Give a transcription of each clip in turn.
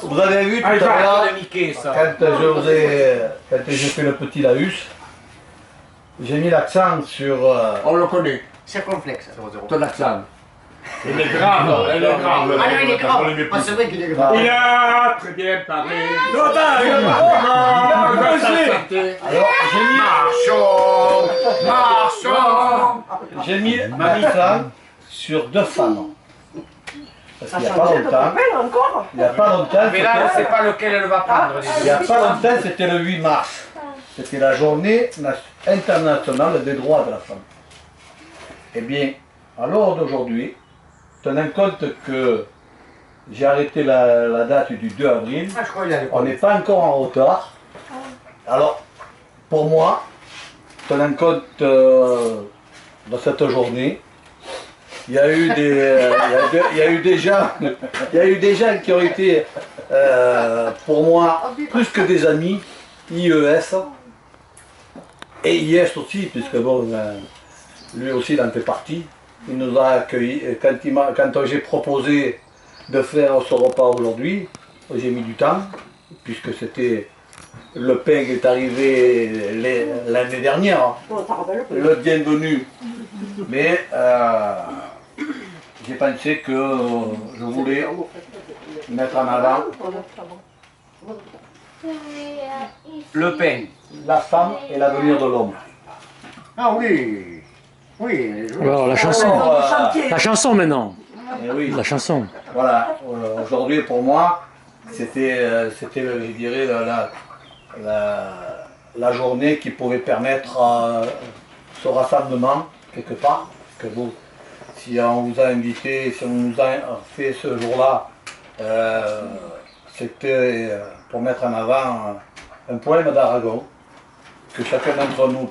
Vous avez vu tout à l'heure, quand j'ai fait le petit laus, j'ai mis l'accent sur... On le connaît. Circonflexe. Ton accent. Il est grave, il est grave. Ah non, il est grave. Ah, c'est vrai qu'il est grave. Il a très bien parlé. Alors, j'ai mis l'accent sur deux femmes. Parce qu'il n'y a pas longtemps, Mais là, on ne sait pas lequel elle va prendre. il n'y a pas longtemps, c'était le 8 mars. C'était la journée internationale des droits de la femme. Eh bien, à l'heure d'aujourd'hui, tenant compte que j'ai arrêté la date du 2 avril, on n'est pas encore en retard. Alors, pour moi, tenant compte de cette journée, il y a eu des gens qui ont été, pour moi, plus que des amis, IES, et IS aussi, puisque bon, lui aussi il en fait partie. Il nous a accueillis, quand j'ai proposé de faire ce repas aujourd'hui, j'ai mis du temps, puisque c'était, le pain est arrivé l'année dernière, le bienvenu, mais j'ai pensé que je voulais mettre en avant Le pain. la femme et l'avenir de l'homme. Ah oui. Oui. Alors la chanson. La chanson maintenant. Et oui, La chanson. voilà, aujourd'hui pour moi, c'était, je dirais, la journée qui pouvait permettre ce rassemblement, quelque part. Parce que bon, si on vous a invité, si on nous a fait ce jour-là, c'était pour mettre en avant un poème d'Aragon, que chacun d'entre nous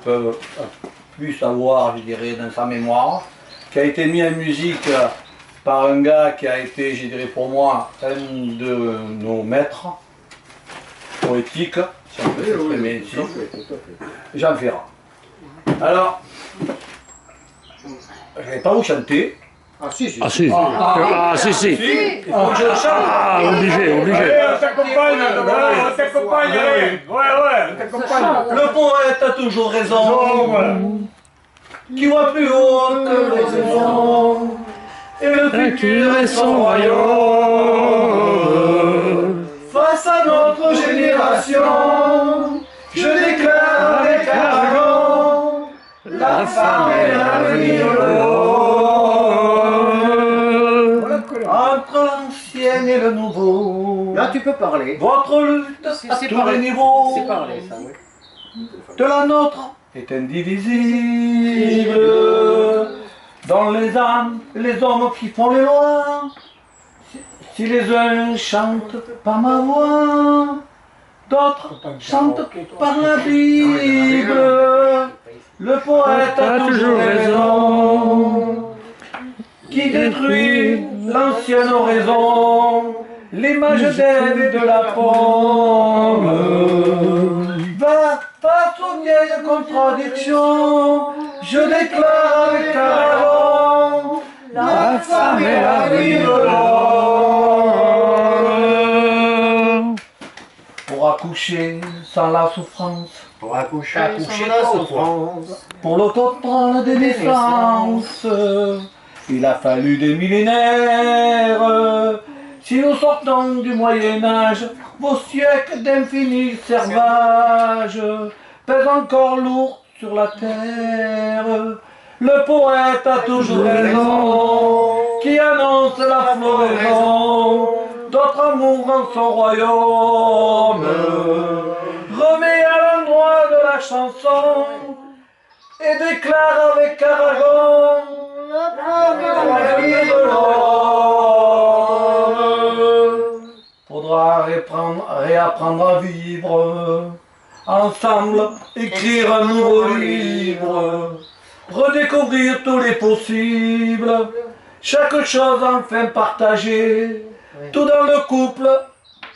puisse avoir, je dirais, dans sa mémoire, qui a été mis en musique par un gars qui a été, je dirais pour moi, un de nos maîtres poétiques, si on peut s'exprimer ici, Jean Ferrat. Alors, je ne vais pas vous chanter. Ah si, si. Ah si. Ah si si. Il faut que je chante. Ah obligé, obligé. On t'accompagne, on t'accompagne, allez. Ouais, on t'accompagne. Le poète a toujours raison, qui voit plus haut que les saisons, et le futur est son royaume. Face à notre génération, je déclare avec Aragon, la femme est l'avenir de l'homme. Entre l'ancien et le nouveau, Là, tu peux parler. votre lutte à C'est tous parler. les niveaux C'est parler, ça, oui. de la nôtre est indivisible. Dans les âmes, les hommes qui font les lois, si les uns chantent par ma voix, d'autres chantent par la Bible. Le poète a toujours raison, qui détruit l'ancienne oraison, l'image d'Ève et de la pomme. Va face aux vieilles contradictions, je déclare avec Aragon, la femme est la vie de l'homme. Pour accoucher sans la souffrance, Pour accoucher Accoucher sans la trop, souffrance. pour l'autocontrôle des naissances, il a fallu des millénaires. Si nous sortons du Moyen-Âge, vos siècles d'infini servage pèsent encore lourd sur la terre. Le poète a toujours raison, qui annonce la floraison d'autres amours en son royaume. Remet à l'endroit de la chanson et déclare avec Aragon la vie de l'homme. Faudra réapprendre à vivre ensemble, écrire un nouveau livre, redécouvrir tous les possibles, chaque chose enfin partagée, tout dans le couple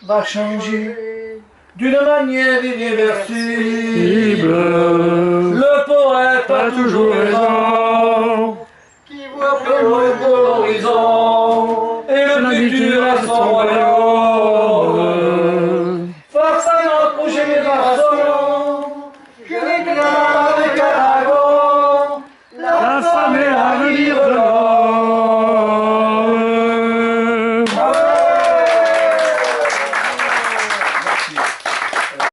va changer d'une manière irréversible. Le poète a toujours raison, qui voit plus loin que l'horizon, et le futur à son royaume. Force à notre prochaine génération. Je déclare